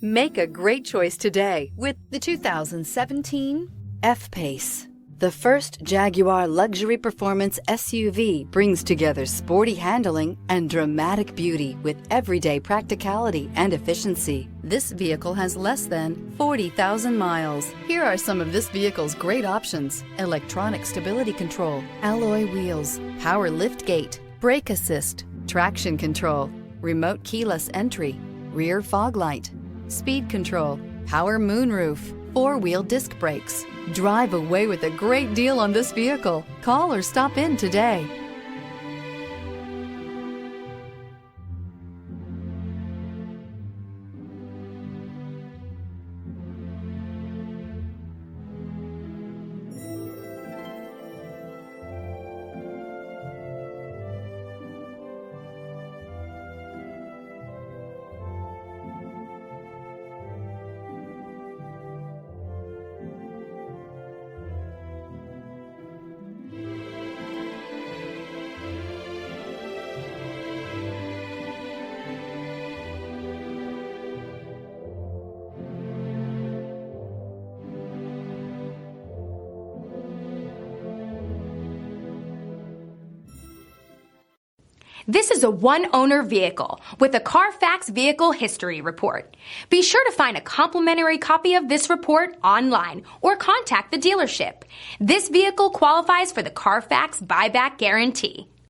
Make a great choice today with the 2017 F-Pace. The first Jaguar luxury performance SUV brings together sporty handling and dramatic beauty with everyday practicality and efficiency. This vehicle has less than 40,000 miles. Here are some of this vehicle's great options: electronic stability control, alloy wheels, power liftgate, brake assist, traction control, remote keyless entry, rear fog light, speed control, power moonroof, four-wheel disc brakes. Drive away with a great deal on this vehicle. Call or stop in today. This is a one-owner vehicle with a Carfax Vehicle History Report. Be sure to find a complimentary copy of this report online or contact the dealership. This vehicle qualifies for the Carfax Buyback Guarantee.